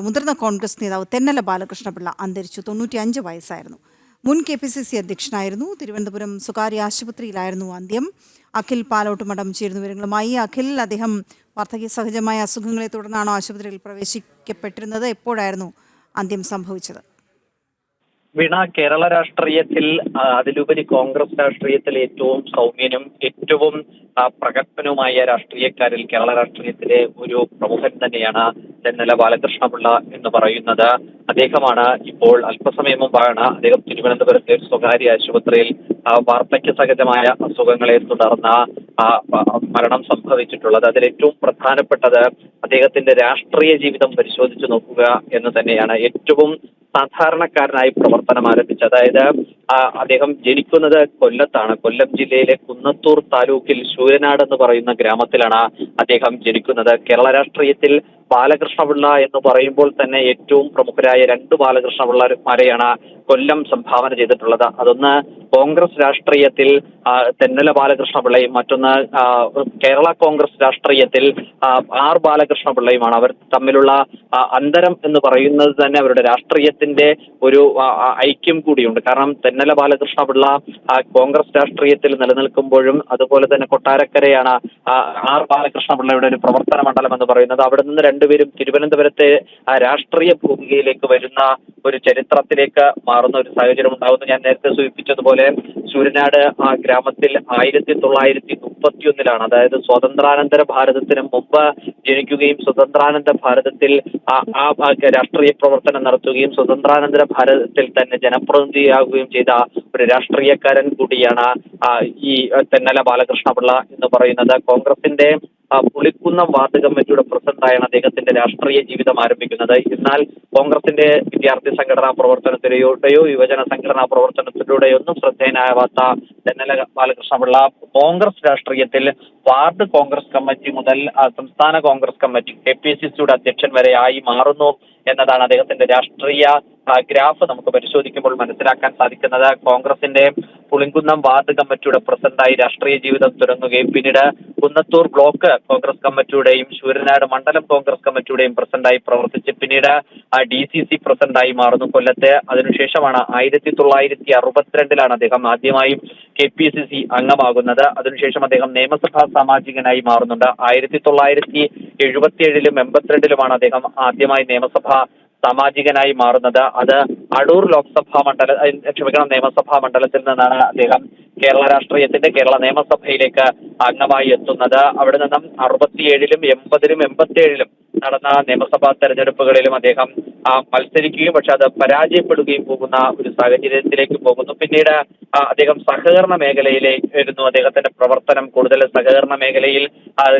മുതിർന്ന കോൺഗ്രസ് നേതാവ് തെന്നല ബാലകൃഷ്ണപിള്ള അന്തരിച്ചു. 95 വയസ്സായിരുന്നു. മുൻ KPCC അധ്യക്ഷനായിരുന്നു. തിരുവനന്തപുരം സ്വകാര്യ ആശുപത്രിയിലായിരുന്നു അന്ത്യം. അഖിൽ പാലോട്ടുമഠം ചേരുന്ന വിവരങ്ങളുമായി. അഖിൽ, അദ്ദേഹം വാർദ്ധക്യ സഹജമായ അസുഖങ്ങളെ തുടർന്നാണോ ആശുപത്രിയിൽ പ്രവേശിക്കപ്പെട്ടിരുന്നത്? എപ്പോഴായിരുന്നു അന്ത്യം സംഭവിച്ചത്? വീണ, കേരള രാഷ്ട്രീയത്തിൽ അതിലുപരി കോൺഗ്രസ് രാഷ്ട്രീയത്തിൽ ഏറ്റവും സൗമ്യനും ഏറ്റവും പ്രഗത്ഭനുമായ രാഷ്ട്രീയക്കാരിൽ കേരള രാഷ്ട്രീയത്തിലെ ഒരു പ്രമുഖൻ തന്നെയാണ് തെന്നല ബാലകൃഷ്ണപിള്ള എന്ന് പറയുന്നത്. അദ്ദേഹമാണ് ഇപ്പോൾ അല്പസമയം മുമ്പാണ് അദ്ദേഹം തിരുവനന്തപുരത്തെ സ്വകാര്യ ആശുപത്രിയിൽ വാർദ്ധക്യ സഹജമായ അസുഖങ്ങളെ തുടർന്ന് മരണം സംഭവിച്ചിട്ടുള്ളത്. അതിൽ ഏറ്റവും പ്രധാനപ്പെട്ടത് അദ്ദേഹത്തിന്റെ രാഷ്ട്രീയ ജീവിതം പരിശോധിച്ചു നോക്കുക എന്ന് തന്നെയാണ്. ഏറ്റവും സാധാരണക്കാരനായി പ്രവർത്തനം ആരംഭിച്ചത്. അതായത് അദ്ദേഹം ജനിക്കുന്നത് കൊല്ലത്താണ്. കൊല്ലം ജില്ലയിലെ കുന്നത്തൂർ താലൂക്കിൽ ശൂരനാട് എന്ന് പറയുന്ന ഗ്രാമത്തിലാണ് അദ്ദേഹം ജനിക്കുന്നത്. കേരള രാഷ്ട്രീയത്തിൽ ബാലകൃഷ്ണപിള്ള എന്ന് പറയുമ്പോൾ തന്നെ ഏറ്റവും പ്രമുഖരായ 2 ബാലകൃഷ്ണപിള്ളമാരെയാണ് കൊല്ലം സംഭാവന ചെയ്തിട്ടുള്ളത്. അതൊന്ന് കോൺഗ്രസ് രാഷ്ട്രീയത്തിൽ തെന്നല ബാലകൃഷ്ണപിള്ളയും മറ്റൊന്ന് കേരള കോൺഗ്രസ് രാഷ്ട്രീയത്തിൽ R ബാലകൃഷ്ണപിള്ളയുമാണ്. അവർ തമ്മിലുള്ള അന്തരം എന്ന് പറയുന്നത് തന്നെ അവരുടെ രാഷ്ട്രീയത്തിന്റെ ഒരു ഐക്യം കൂടിയുണ്ട്. കാരണം തെന്നല ബാലകൃഷ്ണപിള്ള കോൺഗ്രസ് രാഷ്ട്രീയത്തിൽ നിലനിൽക്കുമ്പോഴും അതുപോലെ തന്നെ കൊട്ടാരക്കരയാണ് R ബാലകൃഷ്ണപിള്ളയുടെ ഒരു പ്രവർത്തന മണ്ഡലം എന്ന് പറയുന്നത്. അവിടെ നിന്ന് രണ്ടുപേരും തിരുവനന്തപുരത്തെ രാഷ്ട്രീയ ഭൂമികയിലേക്ക് വരുന്ന ഒരു ചരിത്രത്തിലേക്ക് മാറുന്ന ഒരു സാഹചര്യം ഉണ്ടാകുന്നു. ഞാൻ നേരത്തെ സൂചിപ്പിച്ചതുപോലെ ശൂരനാട് ഗ്രാമത്തിൽ 1931 അതായത് സ്വാതന്ത്ര്യാനന്തര ഭാരതത്തിന് മുമ്പ് ജനിക്കുകയും സ്വതന്ത്രാനന്തര ഭാരതത്തിൽ രാഷ്ട്രീയ പ്രവർത്തനം നടത്തുകയും സ്വതന്ത്രാനന്തര ഭാരതത്തിൽ തന്നെ ജനപ്രതിനിധിയാകുകയും ചെയ്ത ഒരു രാഷ്ട്രീയക്കാരൻ കൂടിയാണ് ഈ തെന്നല ബാലകൃഷ്ണപിള്ള എന്ന് പറയുന്നത്. കോൺഗ്രസിന്റെ പുളിക്കുന്നം വാർഡ് കമ്മിറ്റിയുടെ പ്രസിഡന്റായാണ് അദ്ദേഹത്തിന്റെ രാഷ്ട്രീയ ജീവിതം ആരംഭിക്കുന്നത്. എന്നാൽ കോൺഗ്രസിന്റെ വിദ്യാർത്ഥി സംഘടനാ പ്രവർത്തനത്തിലൂടെയോ യുവജന സംഘടനാ പ്രവർത്തനത്തിലൂടെയോ ഒന്നും ശ്രദ്ധേയനാവാത്ത തെന്നല ബാലകൃഷ്ണപിള്ള കോൺഗ്രസ് രാഷ്ട്രീയത്തിൽ വാർഡ് കോൺഗ്രസ് കമ്മിറ്റി മുതൽ സംസ്ഥാന കോൺഗ്രസ് കമ്മിറ്റി KPCCയുടെ അധ്യക്ഷൻ വരെ ആയി മാറുന്നു എന്നതാണ് അദ്ദേഹത്തിന്റെ രാഷ്ട്രീയ ഗ്രാഫ് നമുക്ക് പരിശോധിക്കുമ്പോൾ മനസ്സിലാക്കാൻ സാധിക്കുന്നത്. കോൺഗ്രസിന്റെ പുളിങ്കുന്നം വാർഡ് കമ്മിറ്റിയുടെ പ്രസിഡന്റായി രാഷ്ട്രീയ ജീവിതം തുടങ്ങുകയും പിന്നീട് കുന്നത്തൂർ ബ്ലോക്ക് കോൺഗ്രസ് കമ്മിറ്റിയുടെയും ശൂരനാട് മണ്ഡലം കോൺഗ്രസ് കമ്മിറ്റിയുടെയും പ്രസിഡന്റായി പ്രവർത്തിച്ച് പിന്നീട് DCC പ്രസിഡന്റായി മാറുന്നു കൊല്ലത്തെ. അതിനുശേഷമാണ് 1962 അദ്ദേഹം ആദ്യമായും KPCC അംഗമാകുന്നത്. അതിനുശേഷം അദ്ദേഹം നിയമസഭാ സാമാജികനായി മാറുന്നുണ്ട്. 1977 82 അദ്ദേഹം ആദ്യമായി നിയമസഭാ സാമാജികനായി മാറുന്നത്. അത് അടൂർ നിയമസഭാ മണ്ഡലത്തിൽ നിന്നാണ് അദ്ദേഹം കേരള രാഷ്ട്രീയത്തിന്റെ കേരള നിയമസഭയിലേക്ക് അംഗമായി എത്തുന്നത്. അവിടെ നിന്നും 67 80 87 നടന്ന നിയമസഭാ തെരഞ്ഞെടുപ്പുകളിലും അദ്ദേഹം മത്സരിക്കുകയും പക്ഷെ അത് പരാജയപ്പെടുകയും പോകുന്ന ഒരു സാഹചര്യത്തിലേക്ക് പോകുന്നു. പിന്നീട് അദ്ദേഹം സഹകരണ മേഖലയിലായിരുന്നു അദ്ദേഹത്തിന്റെ പ്രവർത്തനം. കൂടുതൽ സഹകരണ മേഖലയിൽ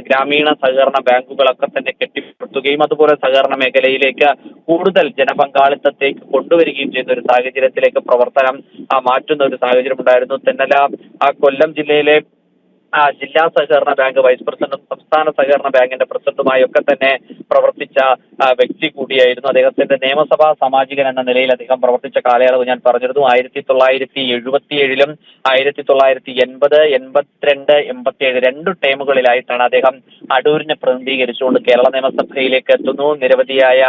ഗ്രാമീണ സഹകരണ ബാങ്കുകളൊക്കെ തന്നെ കെട്ടിപ്പടുത്തുകയും അതുപോലെ സഹകരണ മേഖലയിലേക്ക് കൂടുതൽ ജനപങ്കാളിത്തത്തേക്ക് കൊണ്ടുവരികയും ചെയ്യുന്ന ഒരു സാഹചര്യത്തിലേക്ക് പ്രവർത്തനം മാറ്റുന്ന ഒരു സാഹചര്യം ഉണ്ടായിരുന്നു. തെന്നല കൊല്ലം ജില്ലയിലെ ജില്ലാ സഹകരണ ബാങ്ക് വൈസ് പ്രസിഡന്റും സംസ്ഥാന സഹകരണ ബാങ്കിന്റെ പ്രസിഡന്റുമായി ഒക്കെ തന്നെ പ്രവർത്തിച്ച വ്യക്തി കൂടിയായിരുന്നു. അദ്ദേഹത്തിന്റെ നിയമസഭാ സാമാജികൻ എന്ന നിലയിൽ അദ്ദേഹം പ്രവർത്തിച്ച കാലയളവ് ഞാൻ പറഞ്ഞിരുന്നു. 1977 1980 82 87 2 ടേമുകളിലായിട്ടാണ് അദ്ദേഹം അടൂരിനെ പ്രതിനിധീകരിച്ചുകൊണ്ട് കേരള നിയമസഭയിലേക്ക് എത്തുന്നു. നിരവധിയായ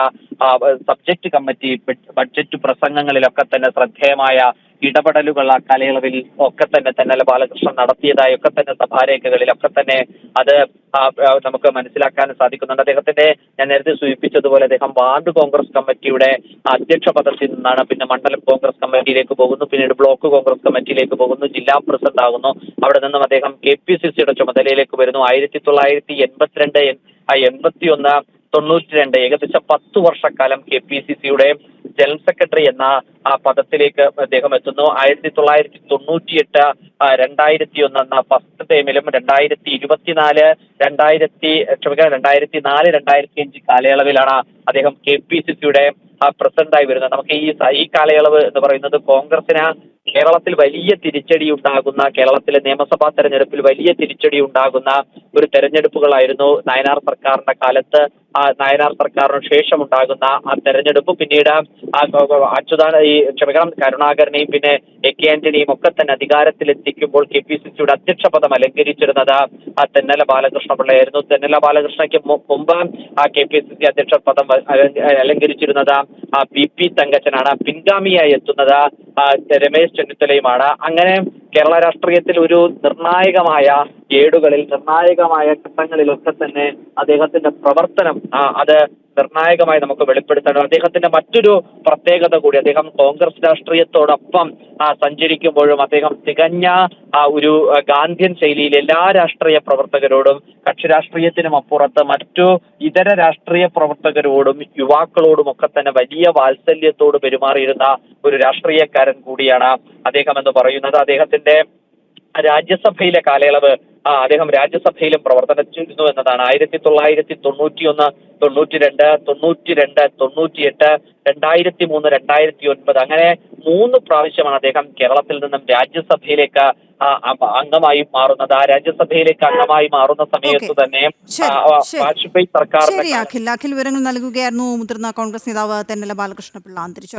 സബ്ജക്ട് കമ്മിറ്റി ബഡ്ജറ്റ് പ്രസംഗങ്ങളിലൊക്കെ തന്നെ ശ്രദ്ധേയമായ ഇടപെടലുകൾ ആ കാലയളവിൽ ഒക്കെ തന്നെ തെന്നല ബാലകൃഷ്ണൻ നടത്തിയതായൊക്കെ തന്നെ സഭാരേഖകളിലൊക്കെ തന്നെ അത് നമുക്ക് മനസ്സിലാക്കാൻ സാധിക്കുന്നുണ്ട്. അദ്ദേഹത്തിന്റെ ഞാൻ നേരത്തെ സൂചിപ്പിച്ചതുപോലെ അദ്ദേഹം വാർഡ് കോൺഗ്രസ് കമ്മിറ്റിയുടെ അധ്യക്ഷ പദത്തിൽ നിന്നാണ് പിന്നെ മണ്ഡലം കോൺഗ്രസ് കമ്മിറ്റിയിലേക്ക് പോകുന്നു, പിന്നീട് ബ്ലോക്ക് കോൺഗ്രസ് കമ്മിറ്റിയിലേക്ക് പോകുന്നു, ജില്ലാ പ്രസിഡന്റ് ആകുന്നു. അവിടെ നിന്നും അദ്ദേഹം KPCCയുടെ ചുമതലയിലേക്ക് വരുന്നു. 1982 81 92 ഏകദേശം 10 വർഷക്കാലം KPCCയുടെ ജനറൽ സെക്രട്ടറി എന്ന പദത്തിലേക്ക് അദ്ദേഹം എത്തുന്നു. 1998 2001 എന്ന ഫസ്റ്റ് ടൈമിലും 2004 2005 കാലയളവിലാണ് അദ്ദേഹം KPCCയുടെ പ്രസിഡന്റായി വരുന്നത്. നമുക്ക് ഈ കാലയളവ് എന്ന് പറയുന്നത് കോൺഗ്രസിന് കേരളത്തിൽ വലിയ തിരിച്ചടി ഉണ്ടാകുന്ന, കേരളത്തിലെ നിയമസഭാ തെരഞ്ഞെടുപ്പിൽ വലിയ തിരിച്ചടി ഉണ്ടാകുന്ന ഒരു തെരഞ്ഞെടുപ്പുകളായിരുന്നു നയനാർ സർക്കാരിന്റെ കാലത്ത്, നയനാർ സർക്കാരിന് ശേഷം ഉണ്ടാകുന്ന ആ തെരഞ്ഞെടുപ്പ്. പിന്നീട് കരുണാകരനെയും പിന്നെ AK ആന്റണിയും ഒക്കെ തന്നെ അധികാരത്തിലെത്തിക്കുമ്പോൾ KPCCയുടെ അധ്യക്ഷ പദം അലങ്കരിച്ചിരുന്നത് തെന്നല ബാലകൃഷ്ണപിള്ളയായിരുന്നു. തെന്നല ബാലകൃഷ്ണയ്ക്ക് മുമ്പ് KPCC അധ്യക്ഷ പദം അലങ്കരിച്ചിരുന്നത് PP തങ്കച്ചനാണ്. പിൻഗാമിയായി എത്തുന്നത് രമേശ് ചെന്നിത്തലയുമാണ്. അങ്ങനെ കേരള രാഷ്ട്രീയത്തിൽ ഒരു നിർണായകമായ ഏടുകളിൽ, നിർണായകമായ ഘട്ടങ്ങളിലൊക്കെ തന്നെ അദ്ദേഹത്തിന്റെ പ്രവർത്തനം അത് നിർണായകമായി നമുക്ക് വെളിപ്പെടുത്തണം. അദ്ദേഹത്തിന്റെ മറ്റൊരു പ്രത്യേകത കൂടി, അദ്ദേഹം കോൺഗ്രസ് രാഷ്ട്രീയത്തോടൊപ്പം സഞ്ചരിക്കുമ്പോഴും അദ്ദേഹം തികഞ്ഞ ഒരു ഗാന്ധിയൻ ശൈലിയിൽ എല്ലാ രാഷ്ട്രീയ പ്രവർത്തകരോടും, കക്ഷി രാഷ്ട്രീയത്തിനും അപ്പുറത്ത് മറ്റു ഇതര രാഷ്ട്രീയ പ്രവർത്തകരോടും യുവാക്കളോടും ഒക്കെ തന്നെ വലിയ വാത്സല്യത്തോട് പെരുമാറിയിരുന്ന ഒരു രാഷ്ട്രീയക്കാരൻ കൂടിയാണ് അദ്ദേഹം എന്ന് പറയുന്നത്. അദ്ദേഹത്തിന്റെ രാജ്യസഭയിലെ കാലയളവ്, അദ്ദേഹം രാജ്യസഭയിലും പ്രവർത്തനിച്ചിരുന്നു എന്നതാണ്. 1991, 92, 98, 2003, 2009 അങ്ങനെ 3 പ്രാവശ്യമാണ് അദ്ദേഹം കേരളത്തിൽ നിന്നും രാജ്യസഭയിലേക്ക് അംഗമായി മാറുന്നത്. ആ രാജ്യസഭയിലേക്ക് അംഗമായി മാറുന്ന സമയത്ത് തന്നെ വാജ്പേയി സർക്കാരിന്റെ അഖിൽ വിവരങ്ങൾ നൽകുകയായിരുന്നു മുതിർന്ന കോൺഗ്രസ് നേതാവ് തെന്നല ബാലകൃഷ്ണപിള്ള. അന്തരിച്ചു.